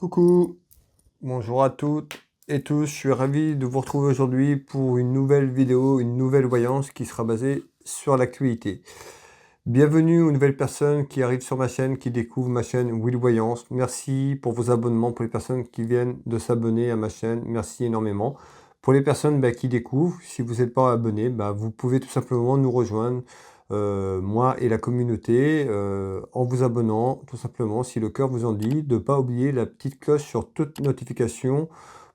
Coucou, bonjour à toutes et tous, je suis ravi de vous retrouver aujourd'hui pour une nouvelle vidéo, une nouvelle voyance qui sera basée sur l'actualité. Bienvenue aux nouvelles personnes qui arrivent sur ma chaîne, qui découvrent ma chaîne Will Voyance. Merci pour vos abonnements, pour les personnes qui viennent de s'abonner à ma chaîne, merci énormément. Pour les personnes qui découvrent, si vous n'êtes pas abonné, vous pouvez tout simplement nous rejoindre, moi et la communauté, en vous abonnant, tout simplement, si le cœur vous en dit, de ne pas oublier la petite cloche sur toute notification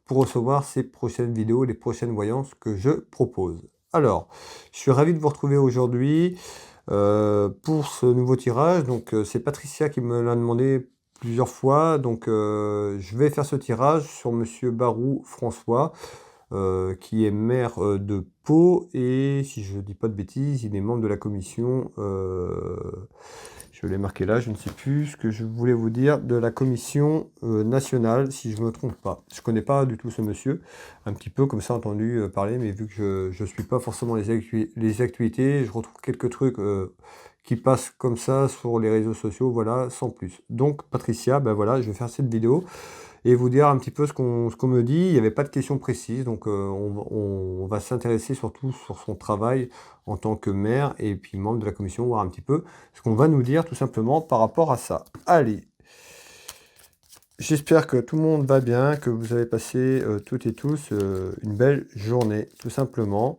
pour recevoir ces prochaines vidéos, les prochaines voyances que je propose. Alors, je suis ravi de vous retrouver aujourd'hui pour ce nouveau tirage. Donc, c'est Patricia qui me l'a demandé plusieurs fois. Donc, je vais faire ce tirage sur Monsieur Barou François, qui est maire de Pau, et si je ne dis pas de bêtises, il est membre de la commission, je l'ai marqué là, je ne sais plus ce que je voulais vous dire, de la commission nationale, si je ne me trompe pas. Je ne connais pas du tout ce monsieur, un petit peu comme ça entendu parler, mais vu que je ne suis pas forcément les actualités, je retrouve quelques trucs qui passent comme ça sur les réseaux sociaux, voilà, sans plus. Donc Patricia, voilà, je vais faire cette vidéo et vous dire un petit peu ce qu'on me dit. Il n'y avait pas de questions précises, donc on va s'intéresser surtout sur son travail en tant que maire et puis membre de la commission, voir un petit peu ce qu'on va nous dire tout simplement par rapport à ça. Allez, j'espère que tout le monde va bien, que vous avez passé toutes et tous une belle journée, tout simplement,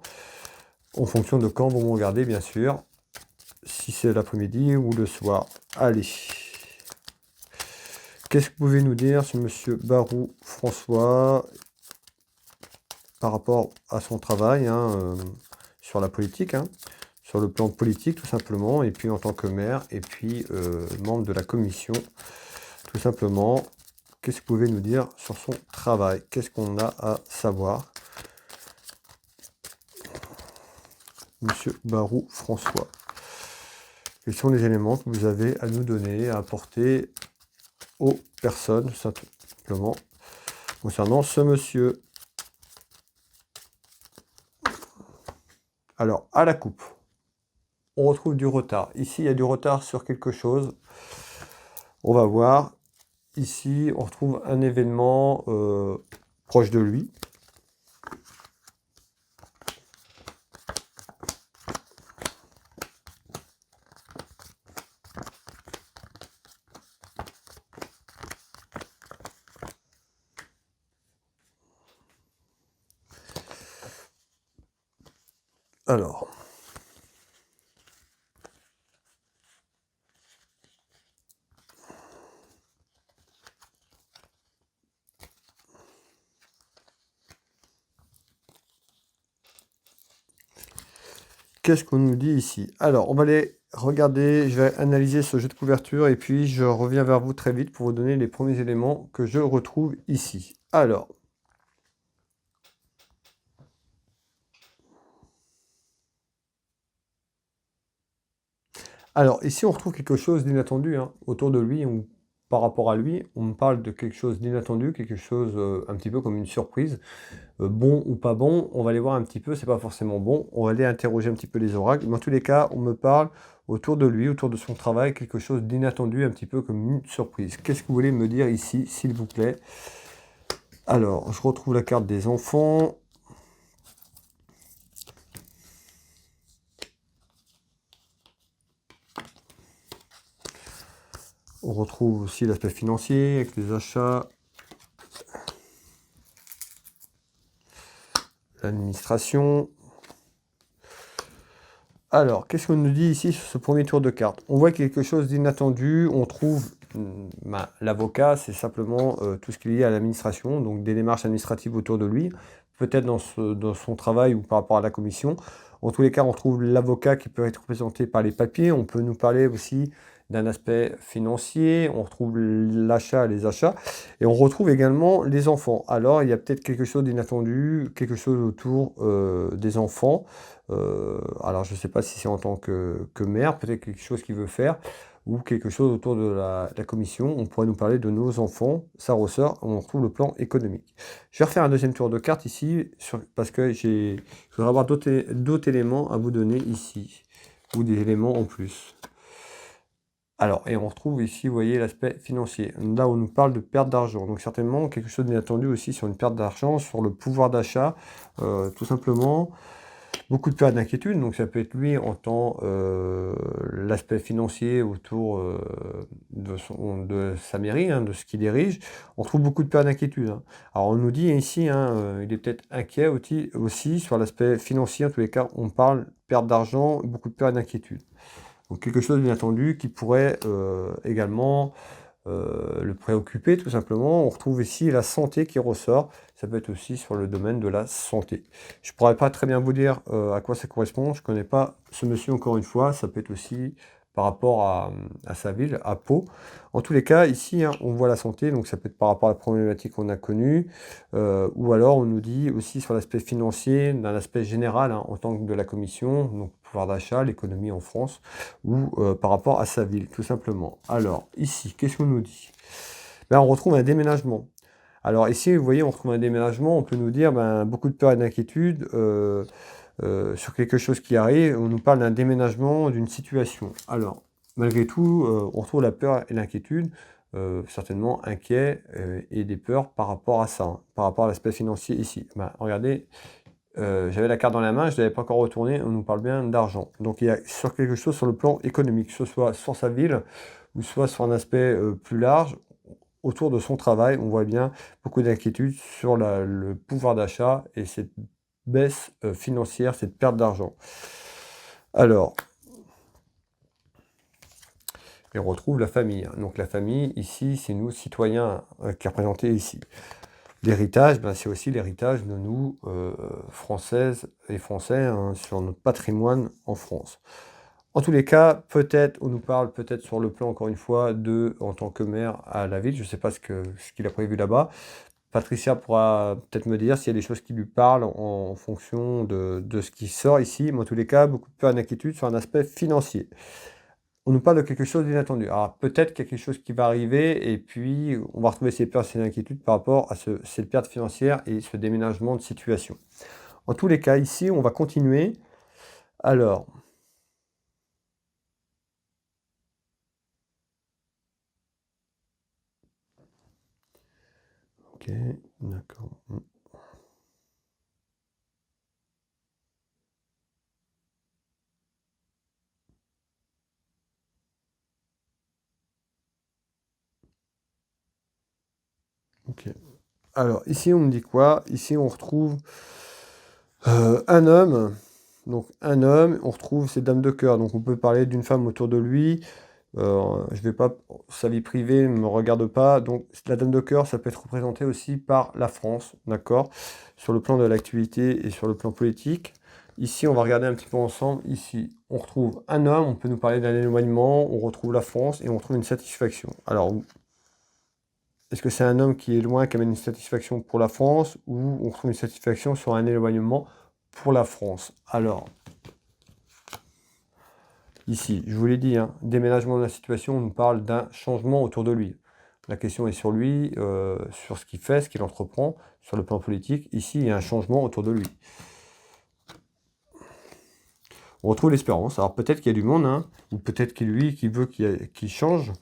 en fonction de quand vous me regardez, bien sûr, si c'est l'après-midi ou le soir. Allez. Qu'est-ce que vous pouvez nous dire sur Monsieur Barou François par rapport à son travail sur la politique, sur le plan politique tout simplement, et puis en tant que maire, et puis membre de la commission, tout simplement. Qu'est-ce que vous pouvez nous dire sur son travail? Qu'est-ce qu'on a à savoir? Monsieur Barou François. Quels sont les éléments que vous avez à nous donner, à apporter aux personnes, tout simplement, concernant ce monsieur? Alors, à la coupe, on retrouve du retard. Ici, il y a du retard sur quelque chose. On va voir. Ici, on retrouve un événement proche de lui. Alors, qu'est-ce qu'on nous dit ici? Alors, on va aller regarder, je vais analyser ce jeu de couverture et puis je reviens vers vous très vite pour vous donner les premiers éléments que je retrouve ici. Alors, ici, on retrouve quelque chose d'inattendu autour de lui, par rapport à lui, on me parle de quelque chose d'inattendu, quelque chose un petit peu comme une surprise. Bon ou pas bon, on va aller voir un petit peu, c'est pas forcément bon, on va aller interroger un petit peu les oracles, mais en tous les cas, on me parle autour de lui, autour de son travail, quelque chose d'inattendu, un petit peu comme une surprise. Qu'est-ce que vous voulez me dire ici, s'il vous plaît? Alors, je retrouve la carte des enfants. On retrouve aussi l'aspect financier, avec les achats, l'administration. Alors, qu'est-ce qu'on nous dit ici sur ce premier tour de carte? On voit quelque chose d'inattendu, on trouve l'avocat, c'est simplement tout ce qui est lié à l'administration, donc des démarches administratives autour de lui, peut-être dans son travail ou par rapport à la commission. En tous les cas, on trouve l'avocat qui peut être représenté par les papiers, on peut nous parler aussi d'un aspect financier, on retrouve l'achat, les achats, et on retrouve également les enfants. Alors, il y a peut-être quelque chose d'inattendu, quelque chose autour des enfants. Alors, je ne sais pas si c'est en tant que maire, peut-être quelque chose qu'il veut faire, ou quelque chose autour de la commission. On pourrait nous parler de nos enfants, ça ressort, on retrouve le plan économique. Je vais refaire un deuxième tour de carte ici, parce que je voudrais avoir d'autres éléments à vous donner ici, ou des éléments en plus. Alors, et on retrouve ici, vous voyez, l'aspect financier. Là, on nous parle de perte d'argent. Donc, certainement, quelque chose d'inattendu aussi sur une perte d'argent, sur le pouvoir d'achat, tout simplement. Beaucoup de périodes d'inquiétude, donc ça peut être lui en tant l'aspect financier autour de sa mairie, hein, de ce qu'il dirige. On trouve beaucoup de périodes d'inquiétude, hein. Alors on nous dit ici, hein, il est peut-être inquiet aussi sur l'aspect financier. En tous les cas, on parle perte d'argent, beaucoup de périodes d'inquiétude. Donc quelque chose d'inattendu qui pourrait également le préoccuper tout simplement. On retrouve ici la santé qui ressort. Ça peut être aussi sur le domaine de la santé. Je ne pourrais pas très bien vous dire à quoi ça correspond. Je ne connais pas ce monsieur encore une fois. Ça peut être aussi par rapport à sa ville, à Pau. En tous les cas, ici, hein, on voit la santé, donc ça peut être par rapport à la problématique qu'on a connue, ou alors on nous dit aussi sur l'aspect financier, d'un aspect général, hein, en tant que de la commission, donc pouvoir d'achat, l'économie en France, ou par rapport à sa ville, tout simplement. Alors, ici, qu'est-ce qu'on nous dit? Ben, on retrouve un déménagement. Alors ici, vous voyez, on retrouve un déménagement, on peut nous dire ben, beaucoup de peur et d'inquiétude sur quelque chose qui arrive. On nous parle d'un déménagement, d'une situation. Alors, malgré tout, on retrouve la peur et l'inquiétude, certainement inquiet et des peurs par rapport à ça, hein, par rapport à l'aspect financier ici. Ben, regardez, j'avais la carte dans la main, je ne l'avais pas encore retournée, on nous parle bien d'argent. Donc il y a sur quelque chose sur le plan économique, que ce soit sur sa ville ou soit sur un aspect plus large, autour de son travail, on voit bien beaucoup d'inquiétudes sur le pouvoir d'achat et cette baisse financière, cette perte d'argent. Alors, et on retrouve la famille. Donc la famille, ici, c'est nous, citoyens, qui est représenté ici. L'héritage, ben, c'est aussi l'héritage de nous, Françaises et Français, hein, sur notre patrimoine en France. En tous les cas, peut-être, on nous parle peut-être sur le plan, encore une fois, en tant que maire à la ville, je ne sais pas ce qu'il a prévu là-bas. Patricia pourra peut-être me dire s'il y a des choses qui lui parlent en fonction de ce qui sort ici, mais en tous les cas, beaucoup de peur et d'inquiétude sur un aspect financier. On nous parle de quelque chose d'inattendu. Alors peut-être quelque chose qui va arriver et puis on va retrouver ces peurs et ces inquiétudes par rapport à cette perte financière et ce déménagement de situation. En tous les cas, ici, on va continuer. Alors, ok, d'accord. Ok. Alors, ici, on me dit quoi? Ici, on retrouve un homme. Donc, un homme, on retrouve ces dames de cœur. Donc, on peut parler d'une femme autour de lui. Je vais pas, sa vie privée ne me regarde pas. Donc, la dame de cœur, ça peut être représenté aussi par la France, d'accord? Sur le plan de l'activité et sur le plan politique. Ici, on va regarder un petit peu ensemble. Ici, on retrouve un homme, on peut nous parler d'un éloignement, on retrouve la France et on retrouve une satisfaction. Alors, est-ce que c'est un homme qui est loin, qui amène une satisfaction pour la France, ou on trouve une satisfaction sur un éloignement pour la France? Alors, ici, je vous l'ai dit, hein, déménagement de la situation, on nous parle d'un changement autour de lui. La question est sur lui, sur ce qu'il fait, ce qu'il entreprend, sur le plan politique. Ici, il y a un changement autour de lui. On retrouve l'espérance. Alors peut-être qu'il y a du monde, hein, ou peut-être qu'il lui qui veut qu'il change.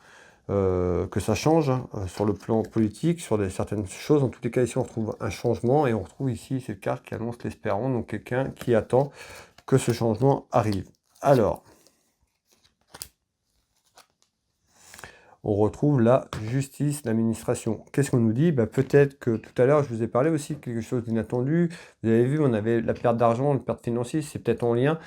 Que ça change, hein, sur le plan politique, sur certaines choses. En tous les cas, ici, on retrouve un changement et on retrouve ici cette carte qui annonce l'espérance, donc quelqu'un qui attend que ce changement arrive. Alors, on retrouve la justice, l'administration. Qu'est-ce qu'on nous dit? Bah, peut-être que tout à l'heure, je vous ai parlé aussi de quelque chose d'inattendu. Vous avez vu, on avait la perte d'argent, la perte financière, c'est peut-être en lien.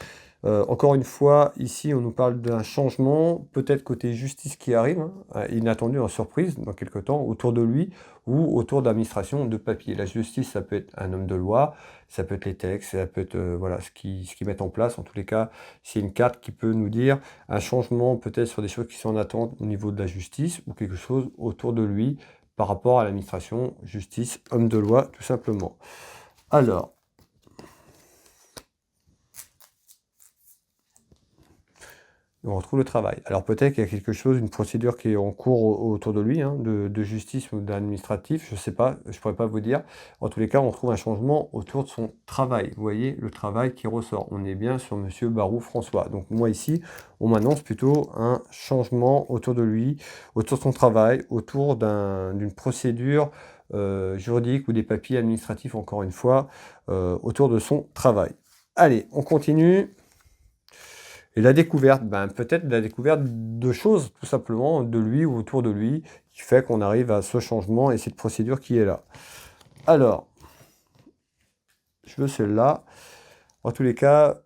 Encore une fois, ici, on nous parle d'un changement, peut-être côté justice qui arrive, hein, inattendu, en surprise, dans quelque temps, autour de lui, ou autour d'administration de papier. La justice, ça peut être un homme de loi, ça peut être les textes, ça peut être voilà, ce qu'ils mettent en place. En tous les cas, c'est une carte qui peut nous dire un changement, peut-être sur des choses qui sont en attente au niveau de la justice, ou quelque chose autour de lui, par rapport à l'administration, justice, homme de loi, tout simplement. Alors, On retrouve le travail. Alors peut-être qu'il y a quelque chose, une procédure qui est en cours autour de lui, hein, de justice ou d'administratif, je ne sais pas, je ne pourrais pas vous dire. En tous les cas, on retrouve un changement autour de son travail. Vous voyez, le travail qui ressort. On est bien sur Monsieur Barou François. Donc moi ici, on m'annonce plutôt un changement autour de lui, autour de son travail, autour d'une procédure juridique ou des papiers administratifs, encore une fois, autour de son travail. Allez, on continue. Et la découverte, ben, peut-être la découverte de choses, tout simplement, de lui ou autour de lui, qui fait qu'on arrive à ce changement et cette procédure qui est là. Alors, je veux celle-là. En tous les cas,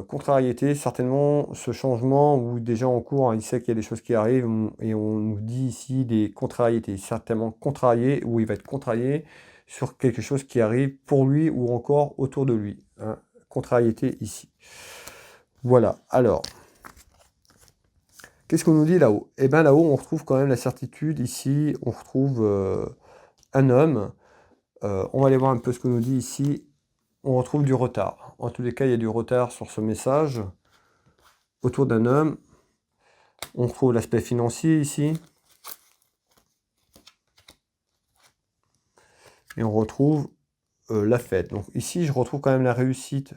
contrariété, certainement ce changement où déjà en cours, hein, il sait qu'il y a des choses qui arrivent et on nous dit ici des contrariétés, certainement contrarié, où il va être contrarié sur quelque chose qui arrive pour lui ou encore autour de lui. Hein. Contrariété ici. Voilà, alors... Qu'est-ce qu'on nous dit là-haut? Eh bien là-haut, on retrouve quand même la certitude. Ici, on retrouve un homme. On va aller voir un peu ce qu'on nous dit ici. On retrouve du retard. En tous les cas, il y a du retard sur ce message. Autour d'un homme. On retrouve l'aspect financier ici. Et on retrouve la fête. Donc ici, je retrouve quand même la réussite.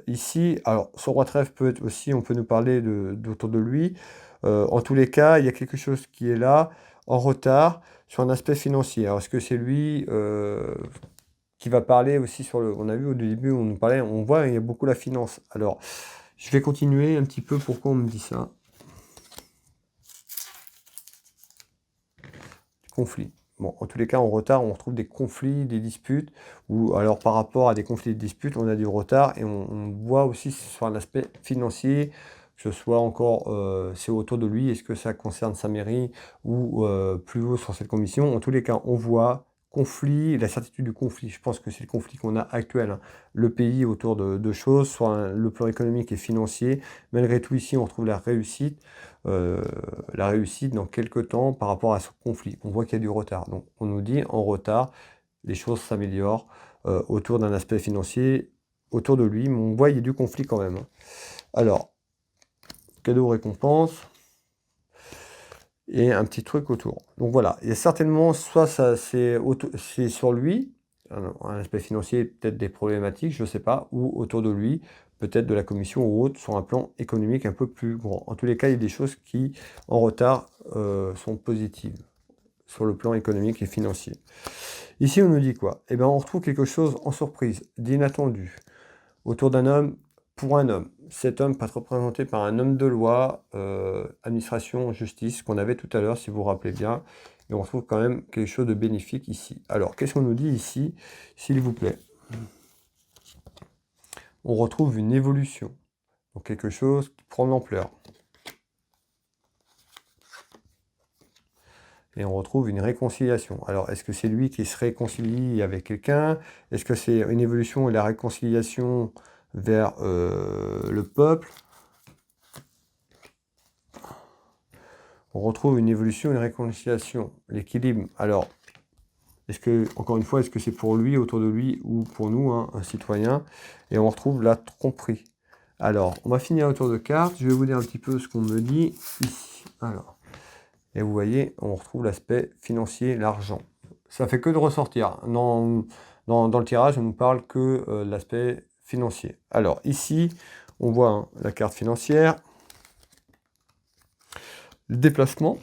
Ici, alors, son roi de trèfle peut être aussi, on peut nous parler d'autour de lui. En tous les cas, il y a quelque chose qui est là, en retard, sur un aspect financier. Alors, est-ce que c'est lui qui va parler aussi sur le... On a vu au début, on nous parlait, on voit, il y a beaucoup la finance. Alors, je vais continuer un petit peu pourquoi on me dit ça. Conflit. Bon, en tous les cas, en retard, on retrouve des conflits, des disputes, ou alors par rapport à des conflits et des disputes, on a du retard, et on voit aussi sur un aspect financier, que ce soit encore, c'est autour de lui, est-ce que ça concerne sa mairie, ou plus haut sur cette commission. En tous les cas, on voit conflit, la certitude du conflit. Je pense que c'est le conflit qu'on a actuel. Hein. Le pays autour de choses, soit le plan économique et financier. Malgré tout, ici, on retrouve la réussite dans quelques temps par rapport à ce conflit. On voit qu'il y a du retard. Donc on nous dit en retard, les choses s'améliorent autour d'un aspect financier, autour de lui, mais on voit qu'il y a du conflit quand même. Hein. Alors, cadeau récompense et un petit truc autour. Donc voilà, il y a certainement, soit ça c'est sur lui, un aspect financier, peut-être des problématiques, je ne sais pas, ou autour de lui, peut-être de la commission ou autre, sur un plan économique un peu plus grand. En tous les cas, il y a des choses qui, en retard, sont positives, sur le plan économique et financier. Ici, on nous dit quoi? Eh bien, on retrouve quelque chose en surprise, d'inattendu, autour d'un homme, pour un homme. Cet homme peut être représenté par un homme de loi, administration, justice, qu'on avait tout à l'heure, si vous vous rappelez bien. Et on retrouve quand même quelque chose de bénéfique ici. Alors, qu'est-ce qu'on nous dit ici, s'il vous plaît? On retrouve une évolution. Donc, quelque chose qui prend de l'ampleur. Et on retrouve une réconciliation. Alors, est-ce que c'est lui qui se réconcilie avec quelqu'un? Est-ce que c'est une évolution et la réconciliation vers le peuple? On retrouve une évolution et une réconciliation. L'équilibre. Alors, est-ce que, encore une fois, est-ce que c'est pour lui, autour de lui, ou pour nous, hein, un citoyen? Et on retrouve la tromperie. Alors, on va finir autour de cartes. Je vais vous dire un petit peu ce qu'on me dit ici. Alors, et vous voyez, on retrouve l'aspect financier, l'argent. Ça fait que de ressortir. Dans le tirage, on ne nous parle que de l'aspect financier. Alors, ici, on voit hein, la carte financière. Le déplacement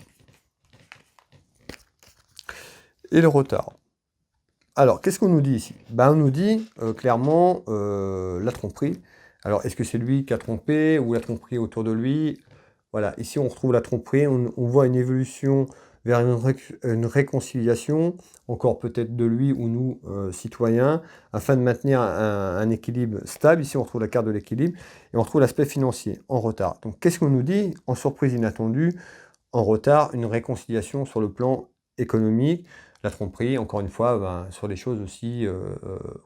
et le retard. Alors, qu'est-ce qu'on nous dit ici? Ben, on nous dit clairement la tromperie. Alors, est-ce que c'est lui qui a trompé ou la tromperie autour de lui? Voilà, ici on retrouve la tromperie, on voit une évolution vers une réconciliation, encore peut-être de lui ou nous, citoyens, afin de maintenir un équilibre stable. Ici on retrouve la carte de l'équilibre et on retrouve l'aspect financier en retard. Donc qu'est-ce qu'on nous dit? En surprise inattendue, en retard, une réconciliation sur le plan économique, la tromperie, encore une fois, ben, sur les choses aussi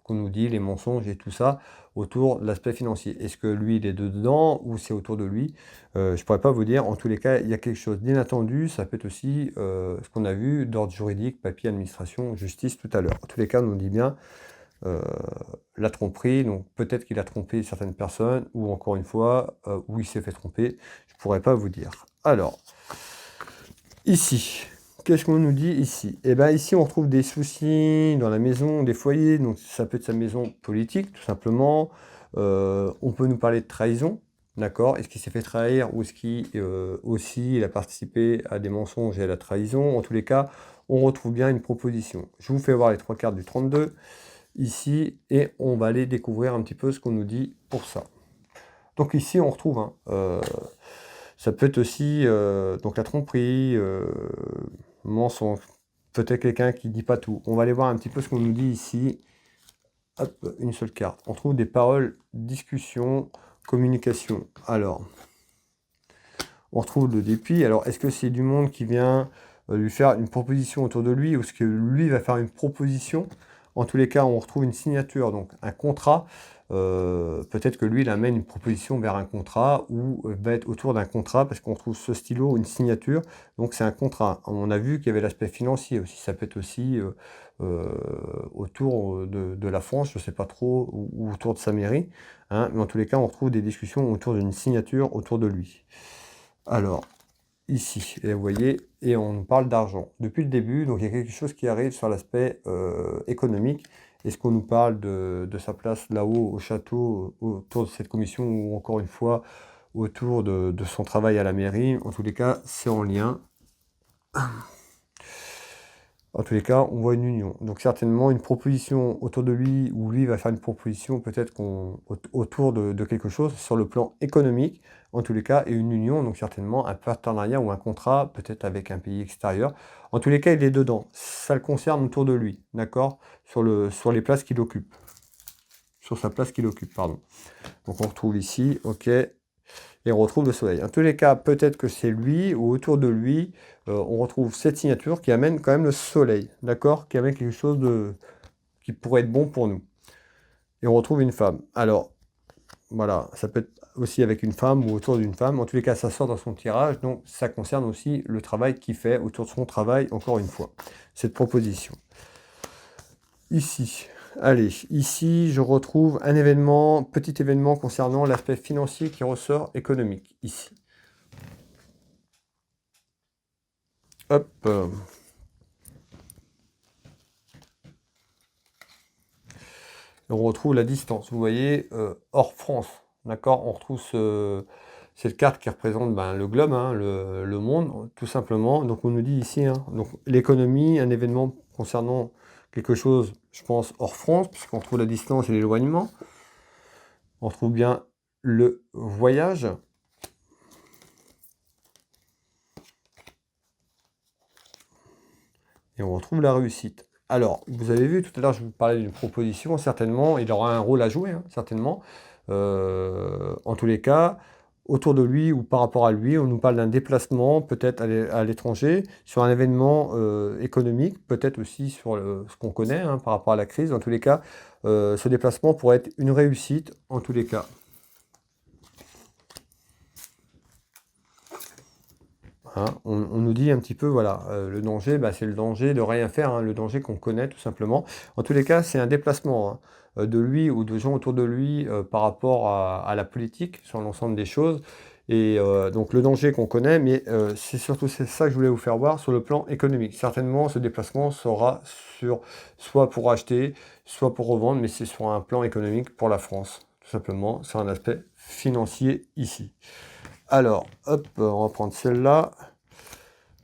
qu'on nous dit, les mensonges et tout ça, autour de l'aspect financier. Est-ce que lui, il est dedans ou c'est autour de lui? Je ne pourrais pas vous dire. En tous les cas, il y a quelque chose d'inattendu. Ça peut être aussi ce qu'on a vu d'ordre juridique, papier, administration, justice tout à l'heure. En tous les cas, on nous dit bien la tromperie, donc peut-être qu'il a trompé certaines personnes, ou encore une fois, où il s'est fait tromper, je pourrais pas vous dire. Alors, ici, qu'est-ce qu'on nous dit ici? Eh bien ici, on retrouve des soucis dans la maison, des foyers, donc ça peut être sa maison politique, tout simplement. On peut nous parler de trahison, d'accord? Est-ce qu'il s'est fait trahir ou est-ce qu'il aussi il a participé à des mensonges et à la trahison? En tous les cas, on retrouve bien une proposition. Je vous fais voir les trois cartes du 32 ici et on va aller découvrir un petit peu ce qu'on nous dit pour ça. Donc ici, on retrouve, hein, ça peut être aussi donc la tromperie, mensonge, peut-être quelqu'un qui dit pas tout. On va aller voir un petit peu ce qu'on nous dit ici. Hop, une seule carte. On trouve des paroles, discussion, communication. Alors, on retrouve le dépit. Alors, est-ce que c'est du monde qui vient lui faire une proposition autour de lui ou est-ce que lui va faire une proposition? En tous les cas, on retrouve une signature, donc un contrat. Peut-être que lui, il amène une proposition vers un contrat ou va être autour d'un contrat parce qu'on trouve ce stylo, une signature. Donc, c'est un contrat. On a vu qu'il y avait l'aspect financier aussi. Ça peut être aussi autour de la France, je ne sais pas trop, ou autour de sa mairie. Hein, mais en tous les cas, on retrouve des discussions autour d'une signature autour de lui. Alors, ici, et vous voyez, et on nous parle d'argent. Depuis le début, donc il y a quelque chose qui arrive sur l'aspect économique. Est-ce qu'on nous parle de sa place là-haut au château, autour de cette commission, ou encore une fois, autour de son travail à la mairie? En tous les cas, c'est en lien. En tous les cas, on voit une union. Donc certainement une proposition autour de lui, ou lui va faire une proposition peut-être autour de quelque chose sur le plan économique, en tous les cas, et une union, donc certainement un partenariat ou un contrat, peut-être avec un pays extérieur. En tous les cas, il est dedans. Ça le concerne autour de lui, d'accord? Sur les places qu'il occupe. Sur sa place qu'il occupe, pardon. Donc on retrouve ici, ok. Et on retrouve le soleil. En tous les cas, peut-être que c'est lui ou autour de lui, on retrouve cette signature qui amène quand même le soleil, d'accord? Qui amène quelque chose qui pourrait être bon pour nous. Et on retrouve une femme. Alors, voilà, ça peut être aussi avec une femme ou autour d'une femme. En tous les cas, ça sort dans son tirage, donc ça concerne aussi le travail qu'il fait autour de son travail, encore une fois, cette proposition. Ici, allez, ici, je retrouve un événement, petit événement concernant l'aspect financier qui ressort économique, ici. Hop. On retrouve la distance, vous voyez, hors France, d'accord? On retrouve cette carte qui représente le globe, hein, le monde, tout simplement. Donc on nous dit ici, hein, donc l'économie, un événement concernant quelque chose, je pense, hors France, puisqu'on retrouve la distance et l'éloignement. On retrouve bien le voyage. Et on retrouve la réussite. Alors, vous avez vu, tout à l'heure, je vous parlais d'une proposition, certainement, il aura un rôle à jouer, hein, certainement. En tous les cas, autour de lui ou par rapport à lui, on nous parle d'un déplacement, peut-être à l'étranger, sur un événement économique, peut-être aussi sur ce qu'on connaît, hein, par rapport à la crise. En tous les cas, ce déplacement pourrait être une réussite, en tous les cas. Hein, on nous dit un petit peu, voilà, le danger, c'est le danger de rien faire, hein, le danger qu'on connaît tout simplement. En tous les cas, c'est un déplacement de lui ou de gens autour de lui par rapport à la politique sur l'ensemble des choses. Et donc le danger qu'on connaît, mais c'est surtout ça que je voulais vous faire voir sur le plan économique. Certainement, ce déplacement sera soit pour acheter, soit pour revendre, mais c'est sur un plan économique pour la France, tout simplement, sur un aspect financier ici. Alors, hop, on va prendre celle-là.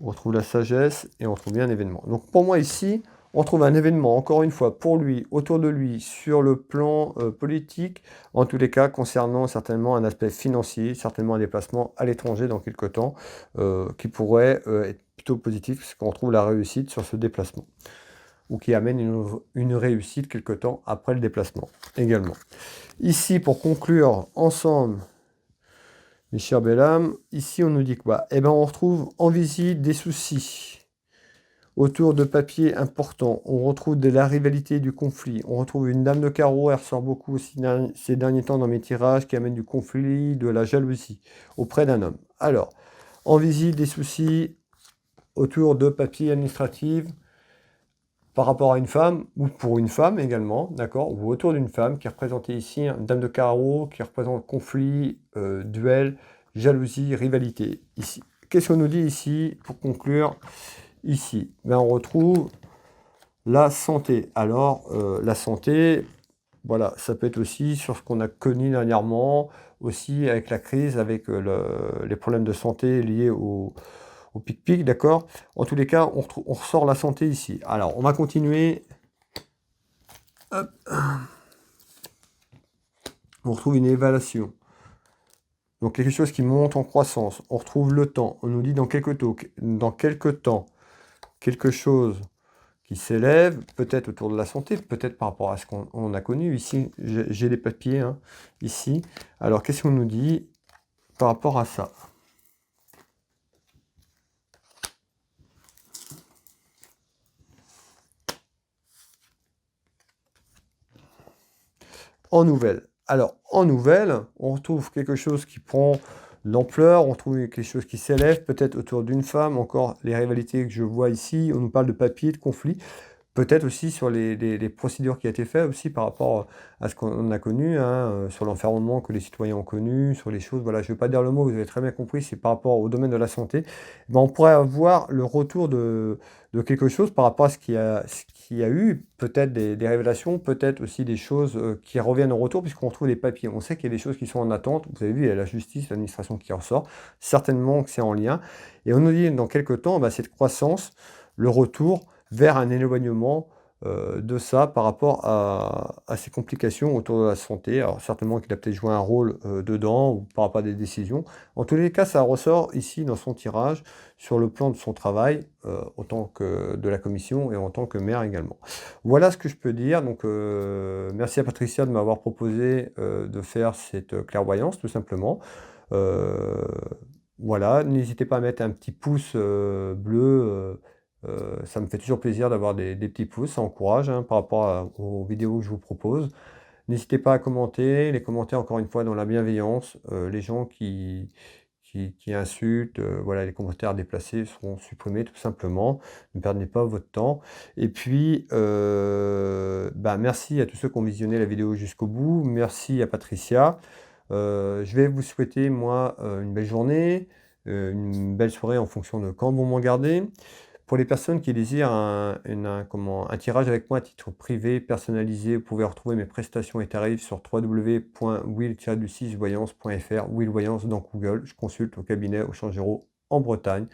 On retrouve la sagesse et on retrouve bien un événement. Donc pour moi ici, on trouve un événement, encore une fois, pour lui, autour de lui, sur le plan politique, en tous les cas, concernant certainement un aspect financier, certainement un déplacement à l'étranger dans quelques temps, qui pourrait être plutôt positif, puisqu'on trouve la réussite sur ce déplacement, ou qui amène une réussite quelque temps après le déplacement également. Ici, pour conclure ensemble, mes chers belles âmes, ici on nous dit quoi? Eh bien on retrouve en visite des soucis autour de papiers importants. On retrouve de la rivalité, du conflit. On retrouve une dame de carreau, elle ressort beaucoup aussi ces derniers temps dans mes tirages, qui amène du conflit, de la jalousie auprès d'un homme. Alors, en visite des soucis autour de papiers administratifs, par rapport à une femme ou pour une femme également, d'accord, ou autour d'une femme qui est représentée ici, une dame de carreau, qui représente conflit, duel, jalousie, rivalité. Ici, qu'est-ce qu'on nous dit ici pour conclure? Ici, ben, on retrouve la santé. Alors, la santé, voilà, ça peut être aussi sur ce qu'on a connu dernièrement, aussi avec la crise, avec les problèmes de santé liés au pic-pic, d'accord? En tous les cas, on ressort la santé ici. Alors, on va continuer. Hop. On retrouve une évaluation. Donc, quelque chose qui monte en croissance. On retrouve le temps. On nous dit dans quelques temps, quelque chose qui s'élève, peut-être autour de la santé, peut-être par rapport à ce qu'on a connu. Ici, j'ai les papiers, hein, ici. Alors, qu'est-ce qu'on nous dit par rapport à ça? En nouvelle. Alors, en nouvelle, on retrouve quelque chose qui prend l'ampleur, on trouve quelque chose qui s'élève, peut-être autour d'une femme, encore les rivalités que je vois ici, on nous parle de papier, de conflit. Peut-être aussi sur les procédures qui ont été faites aussi par rapport à ce qu'on a connu, hein, sur l'environnement que les citoyens ont connu, sur les choses, voilà, je ne vais pas dire le mot, vous avez très bien compris, c'est par rapport au domaine de la santé. Ben, on pourrait avoir le retour de quelque chose par rapport à ce qu'il y a eu, peut-être des révélations, peut-être aussi des choses qui reviennent en retour, puisqu'on retrouve des papiers. On sait qu'il y a des choses qui sont en attente, vous avez vu, il y a la justice, l'administration qui ressort, certainement que c'est en lien. Et on nous dit dans quelques temps, ben, cette croissance, le retour vers un éloignement de ça par rapport à ces complications autour de la santé. Alors certainement qu'il a peut-être joué un rôle dedans ou par rapport à des décisions. En tous les cas, ça ressort ici dans son tirage sur le plan de son travail, autant que de la commission et en tant que maire également. Voilà ce que je peux dire. Donc merci à Patricia de m'avoir proposé de faire cette clairvoyance tout simplement. Euh, voilà, n'hésitez pas à mettre un petit pouce bleu. Ça me fait toujours plaisir d'avoir des petits pouces, ça encourage hein, par rapport aux vidéos que je vous propose. N'hésitez pas à commenter, les commentaires encore une fois dans la bienveillance. Les gens qui insultent, voilà, les commentaires déplacés seront supprimés tout simplement. Ne perdez pas votre temps. Et puis, bah, merci à tous ceux qui ont visionné la vidéo jusqu'au bout. Merci à Patricia. Je vais vous souhaiter, moi, une belle journée, une belle soirée en fonction de quand vous m'en regardez. Pour les personnes qui désirent un tirage avec moi à titre privé, personnalisé, vous pouvez retrouver mes prestations et tarifs sur www.will-6voyance.fr, Will Voyance dans Google. Je consulte au cabinet au Changero en Bretagne.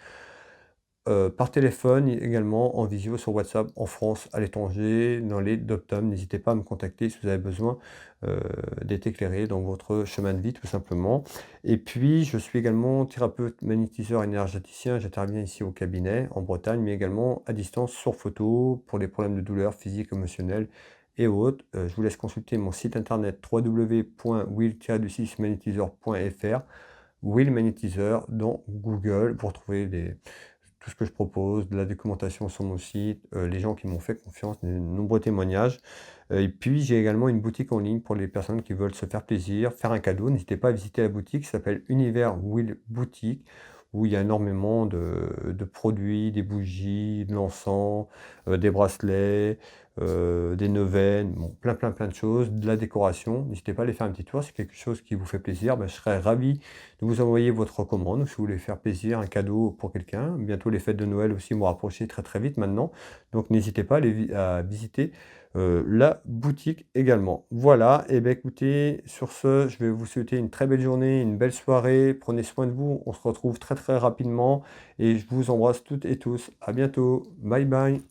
Par téléphone également, en visio sur WhatsApp, en France, à l'étranger, dans les dom-toms. N'hésitez pas à me contacter si vous avez besoin d'être éclairé dans votre chemin de vie, tout simplement. Et puis, je suis également thérapeute, magnétiseur, énergéticien. J'interviens ici au cabinet, en Bretagne, mais également à distance sur photo pour les problèmes de douleur physique, émotionnelle et autres. Je vous laisse consulter mon site internet www.will-magnétiseur.fr, Will Magnétiseur dans Google pour trouver tout ce que je propose, de la documentation sur mon site, les gens qui m'ont fait confiance, de nombreux témoignages. Et puis j'ai également une boutique en ligne pour les personnes qui veulent se faire plaisir, faire un cadeau. N'hésitez pas à visiter la boutique qui s'appelle Univers Will Boutique, où il y a énormément de produits, des bougies, de l'encens, des bracelets, des neuvaines, bon, plein de choses, de la décoration. N'hésitez pas à aller faire un petit tour, c'est quelque chose qui vous fait plaisir. Ben, je serais ravi de vous envoyer votre commande, si vous voulez faire plaisir, un cadeau pour quelqu'un. Bientôt les fêtes de Noël aussi vont rapprocher très vite maintenant. Donc n'hésitez pas à visiter la boutique également. Voilà, et bien écoutez, sur ce, je vais vous souhaiter une très belle journée, une belle soirée. Prenez soin de vous, on se retrouve très rapidement et je vous embrasse toutes et tous. À bientôt, bye bye.